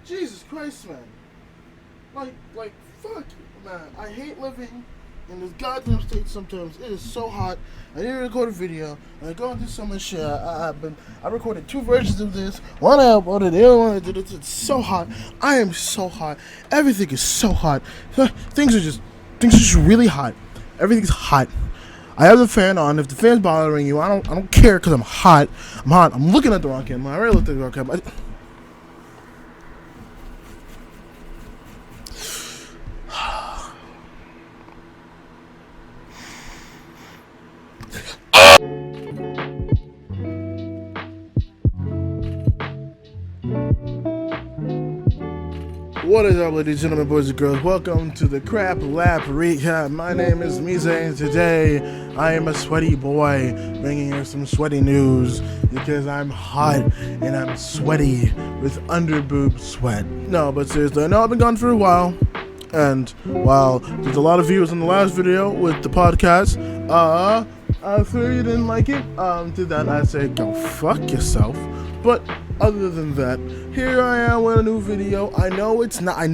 Jesus Christ, man. Like, fuck, man. I hate living in this goddamn state sometimes. It is so hot. I need to record a video. I go through so much shit. I recorded 2 versions of this. One I uploaded, the other one I did it. It's so hot. I am so hot. Everything is so hot. Things are just really hot. Everything's hot. I have the fan on. If the fan's bothering you, I don't care because I'm hot. I'm hot. I'm looking at the wrong camera. I already looked at the wrong camera. What is up, ladies and gentlemen, boys and girls? Welcome to the Crap Lap Recap. My name is Mise, and today I am a sweaty boy bringing you some sweaty news because I'm hot and I'm sweaty with underboob sweat. No, but seriously, I know I've been gone for a while, and while there's a lot of views in the last video with the podcast, if you didn't like it, to that I say go fuck yourself. But other than that, here I am with a new video. I know it's not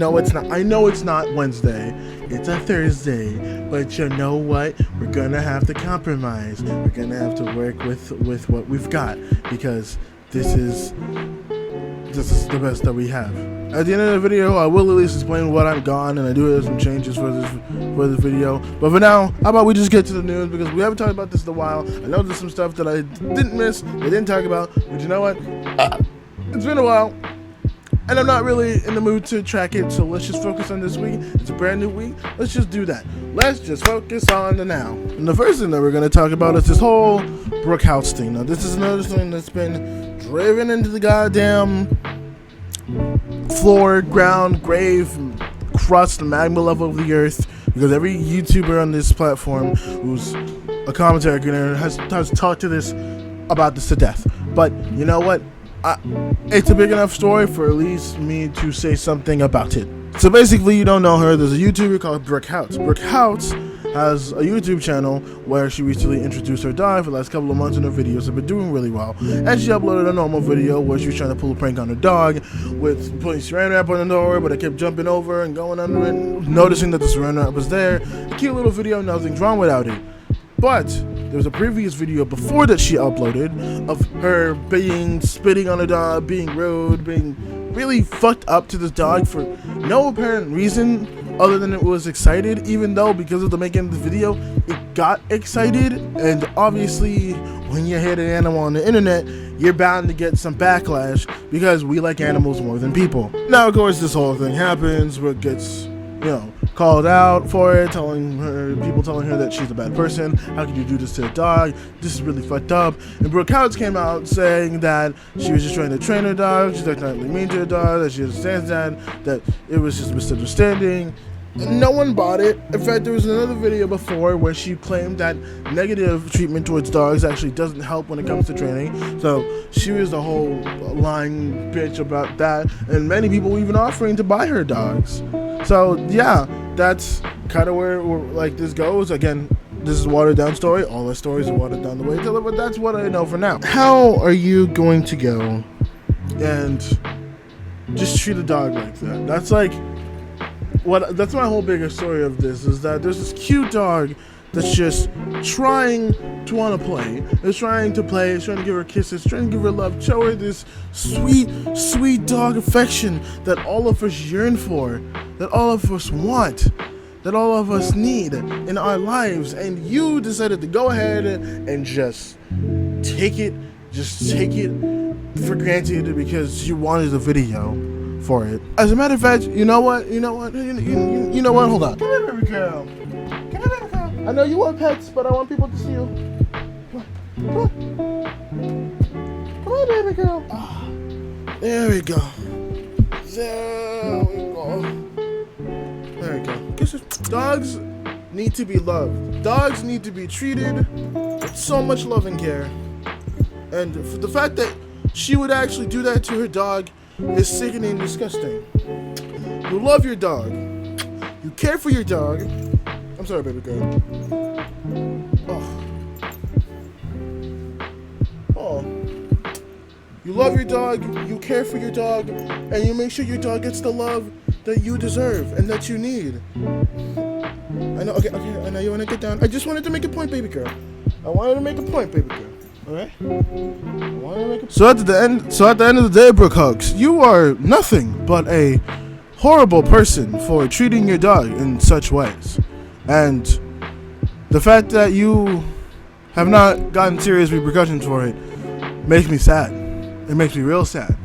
Wednesday. It's a Thursday. But you know what? We're gonna have to compromise. We're gonna have to work with what we've got, because this is the best that we have. At the end of the video, I will at least explain what I'm gone, and I do have some changes for this video. But for now, how about we just get to the news, because we haven't talked about this in a while. I know there's some stuff that I didn't miss, I didn't talk about, but you know what? It's been a while, and I'm not really in the mood to track it, so let's just focus on this week. It's a brand new week. Let's just do that. Let's just focus on the now. And the first thing that we're going to talk about is this whole Brooke Houts thing. Now, this is another thing that's been driven into the goddamn floor, ground, grave, crust, and magma level of the earth, because every YouTuber on this platform who's a commentary creator has talked about this to death. But you know what? It's a big enough story for at least me to say something about it. So basically, you don't know her. There's a YouTuber called Brooke Houts. Brooke Houts has a YouTube channel where she recently introduced her dog. For the last couple of months, and her videos have been doing really well. And she uploaded a normal video where she was trying to pull a prank on her dog with putting saran wrap on the door, but it kept jumping over and going under it, noticing that the saran wrap was there. A cute little video, nothing's wrong without it. But there was a previous video before that she uploaded of her spitting on a dog, being rude, being really fucked up to this dog for no apparent reason other than it was excited, even though because of the making of the video, it got excited. And obviously, when you hit an animal on the internet, you're bound to get some backlash because we like animals more than people. Now, of course, this whole thing happens where it gets, called out for it, people telling her that she's a bad person. How could you do this to a dog? This is really fucked up. And Brooke Houts came out saying that she was just trying to train her dog, she's not trying to be mean to her dog, that she understands that it was just a misunderstanding. No one bought it. In fact, there was another video before where she claimed that negative treatment towards dogs actually doesn't help when it comes to training. So she was a whole lying bitch about that, and many people even offering to buy her dogs. So yeah, that's kind of where this goes. Again, this is a watered down story. All the stories are watered down the way to it, but that's what I know for now. How are you going to go and just treat a dog like that? That's my whole bigger story of this, is that there's this cute dog that's just trying to want to play. It's trying to play, it's trying to give her kisses, trying to give her love, show her this sweet, sweet dog affection that all of us yearn for, that all of us want, that all of us need in our lives. And you decided to go ahead and just take it for granted because you wanted a video for it. As a matter of fact, you know what? Hold on. Come here, baby girl. Come here, baby girl. I know you want pets, but I want people to see you. Come on. Come on, baby girl. There we go. There we go. Dogs need to be loved. Dogs need to be treated with so much love and care. And for the fact that she would actually do that to her dog is sickening and disgusting. You love your dog. You care for your dog. I'm sorry, baby girl. Oh. You love your dog, you care for your dog, and you make sure your dog gets the love that you deserve and that you need. I know, okay, I know you want to get down. I just wanted to make a point, baby girl. I wanted to make a point, baby girl. Alright? So at the end of the day, Brooke Houts, you are nothing but a horrible person for treating your dog in such ways. And the fact that you have not gotten serious repercussions for it makes me sad. It makes me real sad.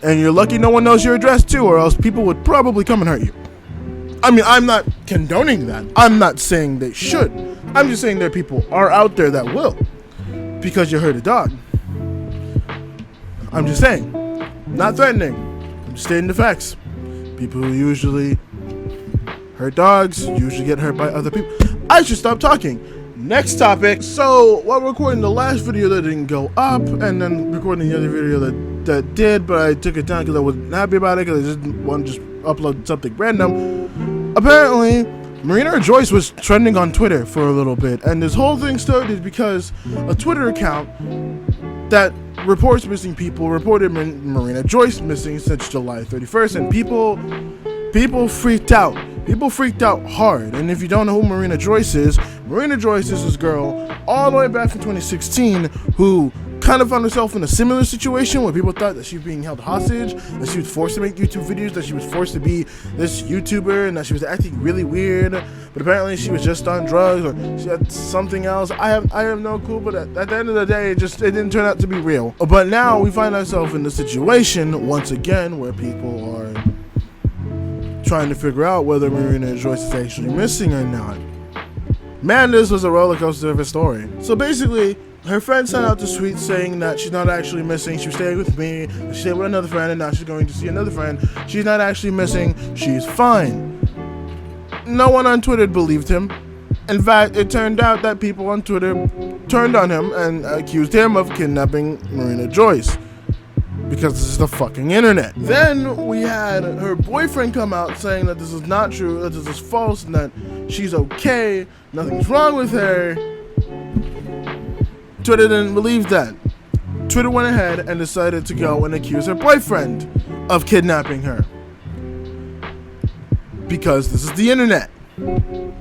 And you're lucky no one knows your address too, or else people would probably come and hurt you. I mean, I'm not condoning that. I'm not saying they should. I'm just saying there people are out there that will, because you hurt a dog. I'm just saying. Not threatening. I'm just stating the facts. People who usually hurt dogs usually get hurt by other people. I should stop talking. Next topic. So, while recording the last video that didn't go up, and then recording the other video that did, but I took it down because I wasn't happy about it, because I just wanted to just upload something random. Apparently, Marina Joyce was trending on Twitter for a little bit, and this whole thing started because a Twitter account that reports missing people reported Marina Joyce missing since July 31st, and people freaked out. People freaked out hard. And if you don't know who Marina Joyce is this girl all the way back from 2016 who kind of found herself in a similar situation where people thought that she was being held hostage, that she was forced to make YouTube videos, that she was forced to be this YouTuber, and that she was acting really weird, but apparently she was just on drugs or she had something else. I have no clue, but at the end of the day, it didn't turn out to be real. But now we find ourselves in the situation once again where people are trying to figure out whether Marina Joyce is actually missing or not. Man, this was a roller coaster of a story. So basically, her friend sent out this tweet saying that she's not actually missing. She was staying with me, she stayed with another friend, and now she's going to see another friend. She's not actually missing, she's fine. No one on Twitter believed him. In fact, it turned out that people on Twitter turned on him and accused him of kidnapping Marina Joyce. Because this is the fucking internet. Then we had her boyfriend come out saying that this is not true, that this is false, and that she's okay, nothing's wrong with her. Twitter didn't believe that. Twitter went ahead and decided to go and accuse her boyfriend of kidnapping her. Because this is the internet.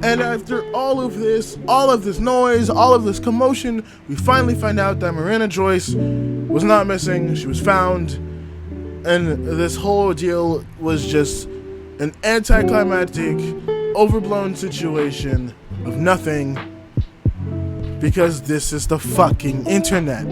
And after all of this noise, all of this commotion, we finally find out that Marina Joyce was not missing, she was found, and this whole deal was just an anticlimactic, overblown situation of nothing, because this is the fucking internet.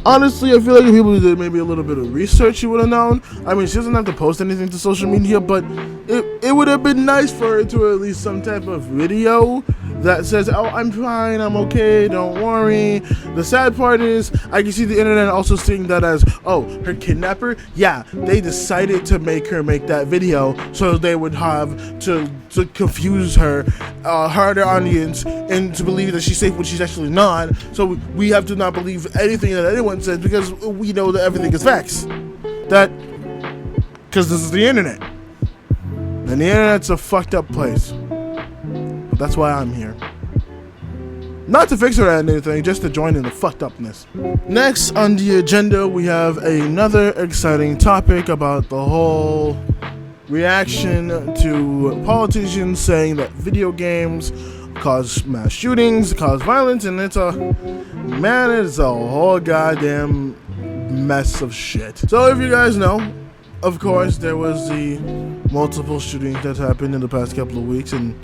Honestly, I feel like if people did maybe a little bit of research, she would have known. I mean, she doesn't have to post anything to social media, but it would have been nice for her to at least some type of video that says, oh, I'm fine, I'm okay, don't worry. The sad part is, I can see the internet also seeing that as, oh, her kidnapper? Yeah, they decided to make her make that video so they would have to confuse her, their audience, and to believe that she's safe when she's actually not. So we have to not believe anything that anyone says because we know that everything is facts. Because this is the internet. And the internet's a fucked up place. But that's why I'm here. Not to fix her at anything, just to join in the fucked upness. Next on the agenda, we have another exciting topic about the whole reaction to politicians saying that video games cause mass shootings, cause violence, and it's a whole goddamn mess of shit. So if you guys know, of course, there was the multiple shootings that happened in the past couple of weeks, and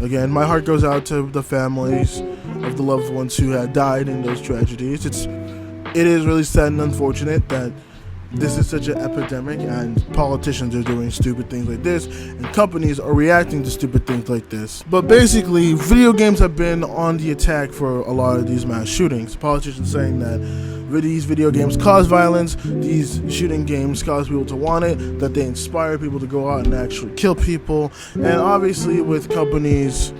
again, my heart goes out to the families of the loved ones who had died in those tragedies. It is really sad and unfortunate that this is such an epidemic and politicians are doing stupid things like this and companies are reacting to stupid things like this. But basically, video games have been on the attack for a lot of these mass shootings. Politicians saying that these video games cause violence, these shooting games cause people to want it, that they inspire people to go out and actually kill people. And obviously with companies,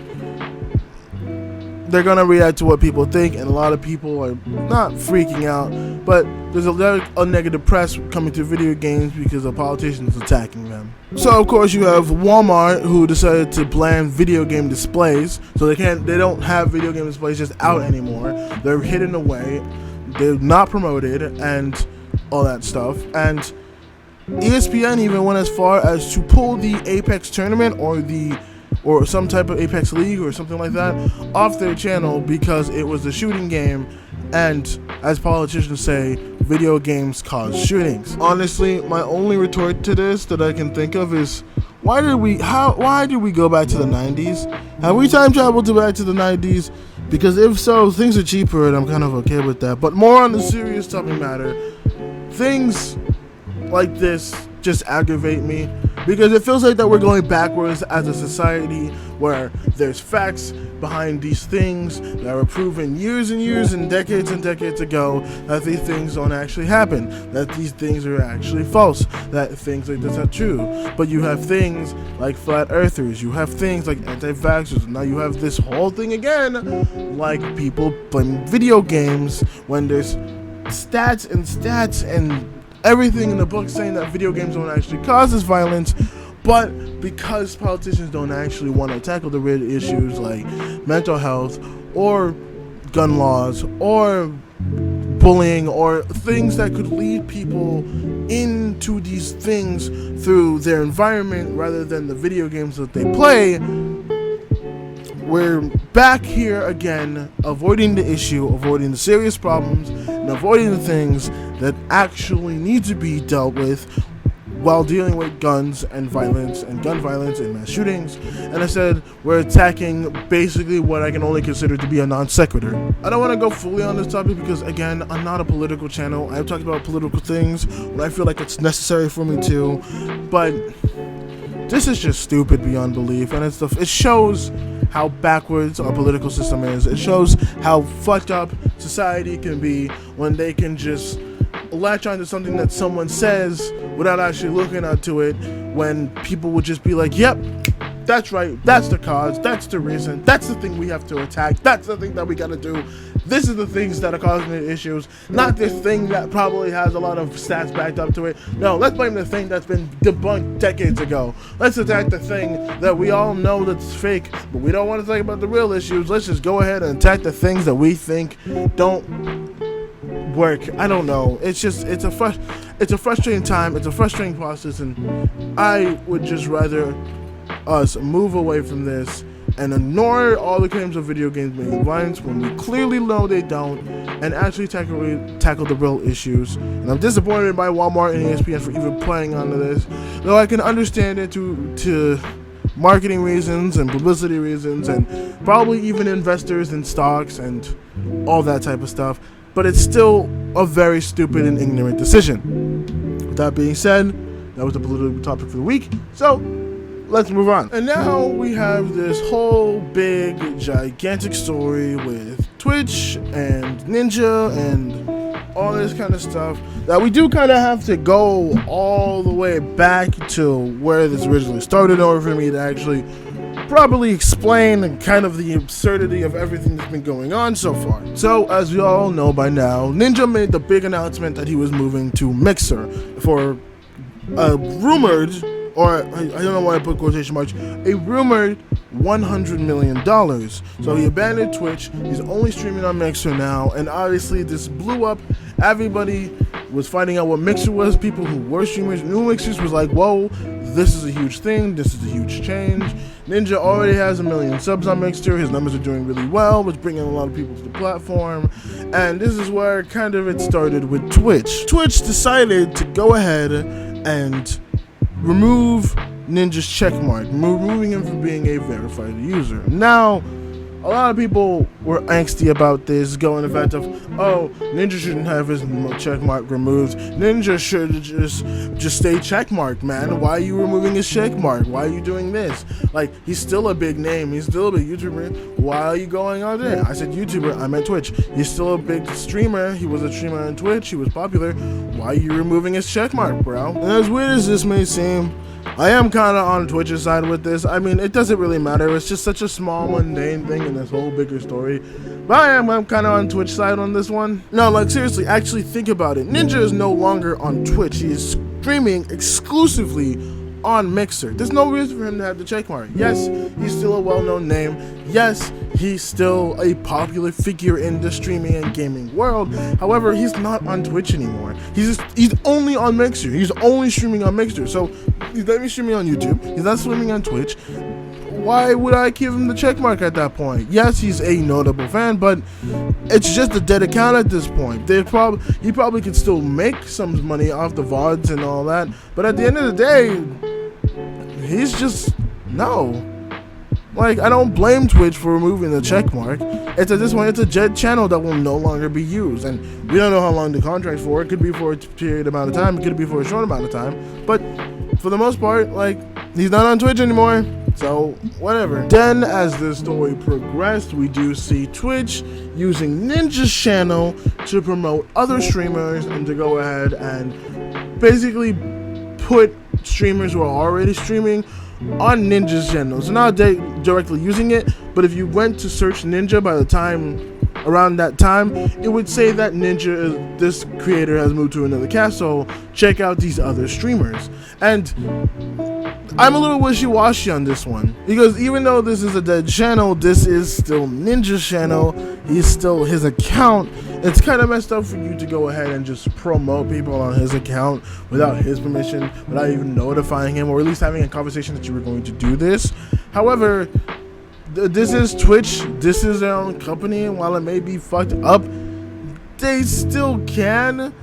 they're gonna react to what people think, and a lot of people are not freaking out, but there's a lot of negative press coming to video games because the politicians attacking them. So of course you have Walmart, who decided to ban video game displays, so they don't have video game displays just out anymore. They're hidden away, they're not promoted, and all that stuff. And ESPN even went as far as to pull the Apex tournament or some type of Apex League or something like that off their channel because it was a shooting game, and as politicians say, video games cause shootings. Honestly, my only retort to this that I can think of is, why did we go back to the 90s? Have we time traveled back to the 90s? Because if so, things are cheaper and I'm kind of okay with that. But more on the serious topic matter, things like this just aggravate me because it feels like that we're going backwards as a society where there's facts behind these things that were proven years and years and decades ago that these things don't actually happen, that these things are actually false, that things like this are true. But you have things like flat earthers, you have things like anti-vaxxers, now you have this whole thing again, like people playing video games when there's stats and everything in the book saying that video games don't actually cause this violence, but because politicians don't actually want to tackle the real issues like mental health or gun laws or bullying or things that could lead people into these things through their environment rather than the video games that they play, we're back here again, avoiding the issue, avoiding the serious problems, and avoiding the things that actually need to be dealt with while dealing with guns and violence and gun violence and mass shootings. And I said we're attacking basically what I can only consider to be a non sequitur. I don't want to go fully on this topic because, again, I'm not a political channel. I've talked about political things when I feel like it's necessary for me to, but this is just stupid beyond belief, and it shows how backwards our political system is. It shows how fucked up society can be when they can just latch onto something that someone says without actually looking into it, when people would just be like, yep, that's right, that's the cause, that's the reason, that's the thing we have to attack, that's the thing that we gotta do. This is the things that are causing the issues, not this thing that probably has a lot of stats backed up to it. No, let's blame the thing that's been debunked decades ago. Let's attack the thing that we all know that's fake, but we don't want to think about the real issues. Let's just go ahead and attack the things that we think don't work. I don't know. It's a frustrating time. It's a frustrating process, and I would just rather us move away from this and ignore all the claims of video games being violence when we clearly know they don't, and actually tackle the real issues. And I'm disappointed by Walmart and ESPN for even playing onto this, though I can understand it to marketing reasons and publicity reasons and probably even investors in stocks and all that type of stuff, but it's still a very stupid and ignorant decision. With that being said, that was the political topic for the week, so let's move on. And now we have this whole big, gigantic story with Twitch and Ninja and all this kind of stuff that we do kind of have to go all the way back to where this originally started in order for me to actually properly explain kind of the absurdity of everything that's been going on so far. So, as we all know by now, Ninja made the big announcement that he was moving to Mixer for rumored, or I don't know why I put quotation marks, a rumored $100 million. So he abandoned Twitch, he's only streaming on Mixer now, and obviously this blew up. Everybody was finding out what Mixer was. People who were streamers, new Mixers, was like, whoa, this is a huge thing, this is a huge change. Ninja already has 1 million subs on Mixer, his numbers are doing really well, which bringing a lot of people to the platform, and this is where kind of it started with Twitch. Twitch decided to go ahead and remove Ninja's checkmark, removing him from being a verified user. Now, a lot of people were angsty about this, going the fact of, oh, Ninja shouldn't have his checkmark removed. Ninja should just stay checkmarked, man. Why are you removing his checkmark? Why are you doing this? Like, he's still a big name. He's still a big YouTuber. Why are you going on there? I said YouTuber. I meant Twitch. He's still a big streamer. He was a streamer on Twitch. He was popular. Why are you removing his checkmark, bro? And as weird as this may seem, I am kind of on Twitch's side with this. I mean, it doesn't really matter. It's just such a small, mundane thing in this whole bigger story. But I'm kind of on Twitch side on this one. No, like, seriously, actually think about it. Ninja is no longer on Twitch. He is streaming exclusively on Mixer. There's no reason for him to have the checkmark. Yes, he's still a well-known name. Yes, he's still a popular figure in the streaming and gaming world. However, he's not on Twitch anymore. He's only on Mixer. He's only streaming on Mixer. So he's not even streaming on YouTube. He's not streaming on Twitch. Why would I give him the check mark at that point? Yes, he's a notable fan, but it's just a dead account at this point. He probably could still make some money off the VODs and all that, but at the end of the day, he's just, no. Like, I don't blame Twitch for removing the check mark. At this point, it's a dead channel that will no longer be used, and we don't know how long the contract's for. It could be for a period amount of time, it could be for a short amount of time, but for the most part, like, he's not on Twitch anymore. So, whatever. Then, as the story progressed, we do see Twitch using Ninja's channel to promote other streamers and to go ahead and basically put streamers who are already streaming on Ninja's channel. So not directly using it, but if you went to search Ninja by the time around that time, it would say that this creator has moved to another castle. Check out these other streamers. And I'm a little wishy-washy on this one, because even though this is a dead channel, this is still Ninja's channel. He's still his account. It's kind of messed up for you to go ahead and just promote people on his account without his permission, without even notifying him, or at least having a conversation that you were going to do this. However, this is Twitch. This is their own company, and while it may be fucked up, they still can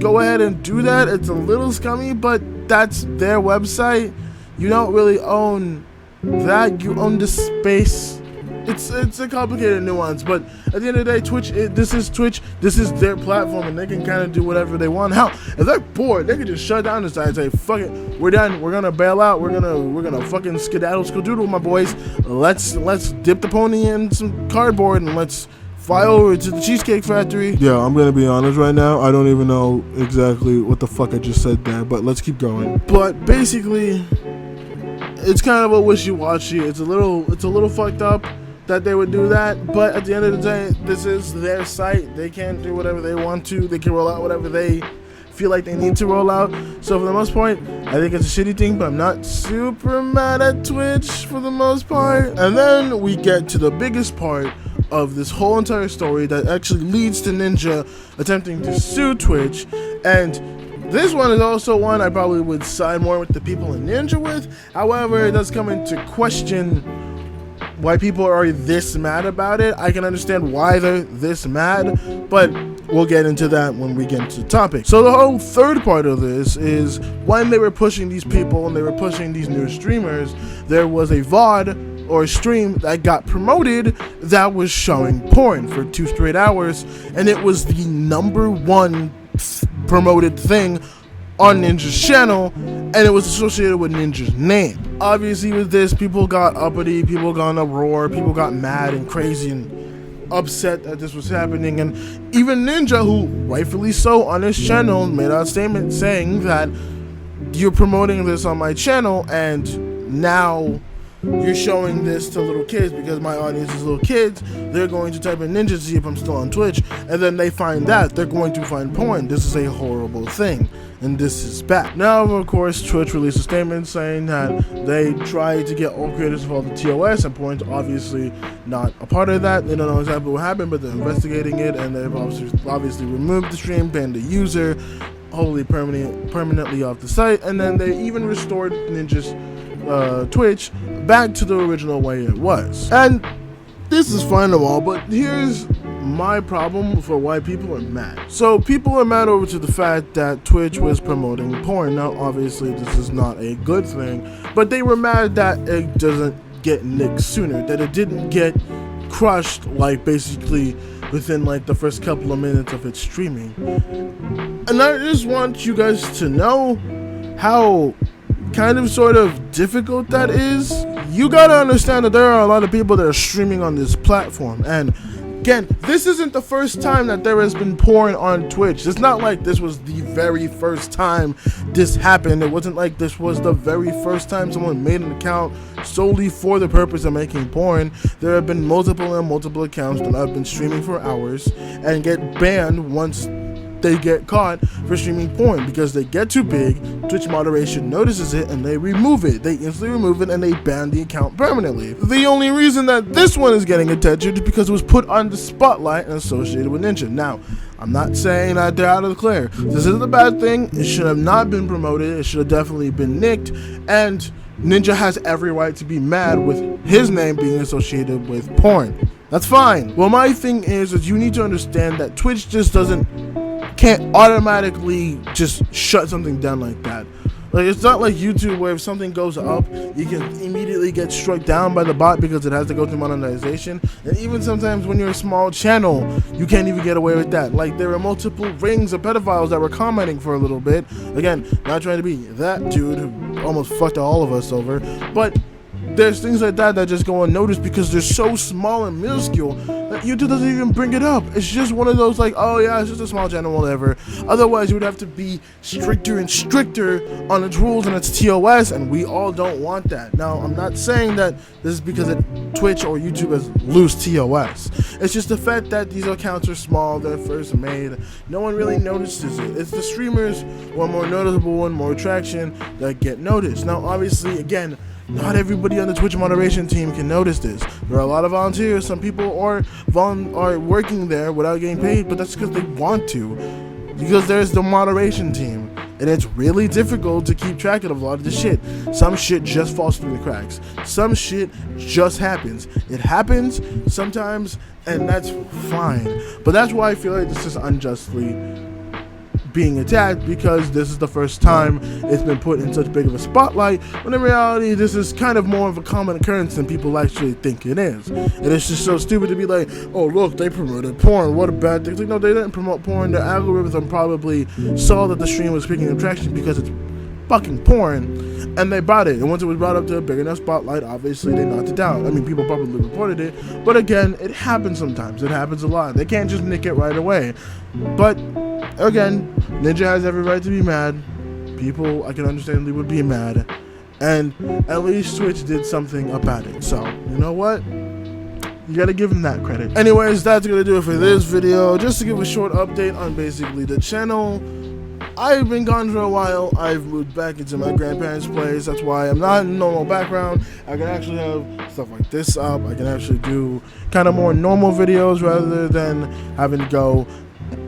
go ahead and do that. It's a little scummy, but that's their website. You don't really own that. You own the space. It's a complicated nuance, but at the end of the day, this is Twitch. This is their platform, and they can kind of do whatever they want. Hell, if they're bored, they can just shut down this side and say, "Fuck it, we're done. We're gonna bail out. We're gonna fucking skedaddle, skadoodle, my boys. Let's dip the pony in some cardboard and let's fly over to the Cheesecake Factory." Yeah, I'm gonna be honest right now. I don't even know exactly what the fuck I just said there, but let's keep going. But basically, it's kind of a wishy-washy. It's a little fucked up that they would do that, but at the end of the day, this is their site. They can do whatever they want to. They can roll out whatever they feel like they need to roll out. So for the most part, I think it's a shitty thing, but I'm not super mad at Twitch for the most part. And then we get to the biggest part of this whole entire story that actually leads to Ninja attempting to sue Twitch. And this one is also one I probably would side more with the people in Ninja with. However, it does come into question why people are this mad about it. I can understand why they're this mad, but we'll get into that when we get into the topic. So the whole third part of this is when they were pushing these people and they were pushing these new streamers, there was a VOD or a stream that got promoted that was showing porn for 2 straight hours, and it was the #1 promoted thing on Ninja's channel, and it was associated with Ninja's name. Obviously with this, people got uppity, people got in a roar, people got mad and crazy and upset that this was happening, and even Ninja, who rightfully so on his channel, made out a statement saying that you're promoting this on my channel and now you're showing this to little kids because my audience is little kids. They're going to type in Ninja to see if I'm still on Twitch, and then they find that, they're going to find porn. This is a horrible thing, and this is bad. Now, of course, Twitch released a statement saying that they tried to get all creators involved in TOS, and porn's obviously not a part of that. They don't know exactly what happened, but they're investigating it, and they've obviously removed the stream, banned the user, wholly permanently off the site, and then they even restored Ninja's Twitch back to the original way it was. And this is fine and all, but here's my problem for why people are mad. So people are mad over to the fact that Twitch was promoting porn. Now obviously this is not a good thing, but they were mad that it doesn't get nicked sooner, that it didn't get crushed like basically within like the first couple of minutes of its streaming. And I just want you guys to know how kind of sort of difficult that is. You gotta understand that there are a lot of people that are streaming on this platform, and again, this isn't the first time that there has been porn on Twitch. It's not like this was the very first time this happened. It wasn't like this was the very first time someone made an account solely for the purpose of making porn. There have been multiple accounts that have been streaming for hours and get banned once they get caught for streaming porn because they get too big. Twitch moderation notices it and they remove it. They instantly remove it and they ban the account permanently. The only reason that this one is getting attention is because it was put on the spotlight and associated with Ninja. Now, I'm not saying that they're out of the clear. This isn't a bad thing. It should have not been promoted. It should have definitely been nicked. And Ninja has every right to be mad with his name being associated with porn. That's fine. Well, my thing is you need to understand that Twitch just can't automatically just shut something down like that. Like, it's not like YouTube where if something goes up, you can immediately get struck down by the bot because it has to go through monetization. And even sometimes when you're a small channel, you can't even get away with that. Like, there were multiple rings of pedophiles that were commenting for a little bit. Again, not trying to be that dude who almost fucked all of us over, but there's things like that that just go unnoticed because they're so small and minuscule that YouTube doesn't even bring it up. It's just one of those like, oh yeah, it's just a small channel, whatever. Otherwise, you would have to be stricter and stricter on its rules and its TOS, and we all don't want that. Now, I'm not saying that this is because Twitch or YouTube has loose TOS. It's just the fact that these accounts are small, they're first made. No one really notices it. It's the streamers who are more noticeable and more attraction that get noticed. Now, obviously, again, not everybody on the Twitch moderation team can notice this. There are a lot of volunteers. Some people are working there without getting paid, but that's because they want to. Because there's the moderation team, and it's really difficult to keep track of a lot of the shit. Some shit just falls through the cracks. Some shit just happens. It happens sometimes, and that's fine. But that's why I feel like this is unjustly being attacked, because this is the first time it's been put in such big of a spotlight, when in reality this is kind of more of a common occurrence than people actually think it is. And it's just so stupid to be like, oh look, they promoted porn, what a bad thing. It's like, no, they didn't promote porn. The algorithm probably saw that the stream was picking up traction because it's fucking porn, and they brought it. And once it was brought up to a big enough spotlight, obviously they knocked it down. I mean, people probably reported it, but again, it happens sometimes. It happens a lot. They can't just nick it right away. But again, Ninja has every right to be mad. People, I can understand they would be mad, and at least Twitch did something about it. So, you know what? You gotta give him that credit. Anyways, that's gonna do it for this video. Just to give a short update on basically the channel. I've been gone for a while. I've moved back into my grandparents' place. That's why I'm not in normal background. I can actually have stuff like this up. I can actually do kind of more normal videos rather than having to go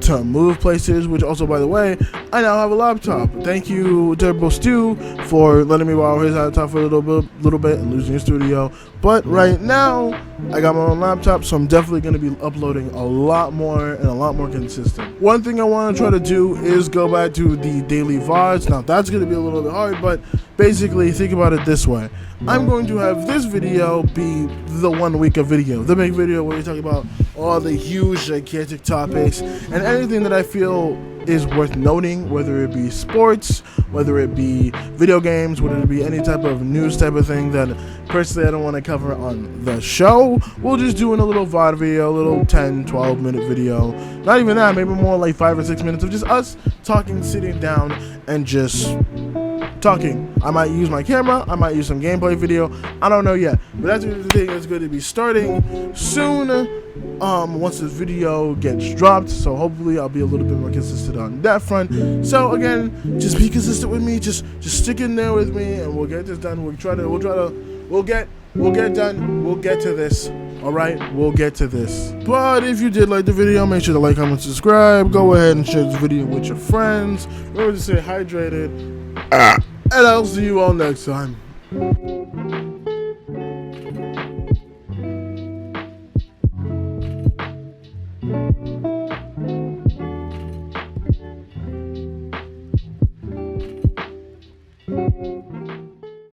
to move places, which also, by the way, I now have a laptop. Thank you Turbo Stew for letting me borrow his laptop for a little bit and losing his studio. But right now I got my own laptop, so I'm definitely going to be uploading a lot more and a lot more consistent. One thing I want to try to do is go back to the daily VODs. Now that's going to be a little bit hard, but basically think about it this way. I'm going to have this video be the 1 week of video, the big video where we talk about all the huge gigantic topics and anything that I feel is worth noting, whether it be sports, whether it be video games, whether it be any type of news type of thing that personally I don't want to cover on the show. We'll just do in a little VOD video, a little 10-12 minute video, not even that, maybe more like 5 or 6 minutes of just us talking, sitting down and just talking. I might use my camera, I might use some gameplay video, I don't know yet, but that's the thing that's going to be starting soon once this video gets dropped, so hopefully I'll be a little bit more consistent on that front. So again, just be consistent with me, just stick in there with me, and we'll get this done. We'll get done, we'll get to this. Alright, we'll get to this. But if you did like the video, make sure to like, comment, subscribe. Go ahead and share this video with your friends. Remember to stay hydrated. And I'll see you all next time.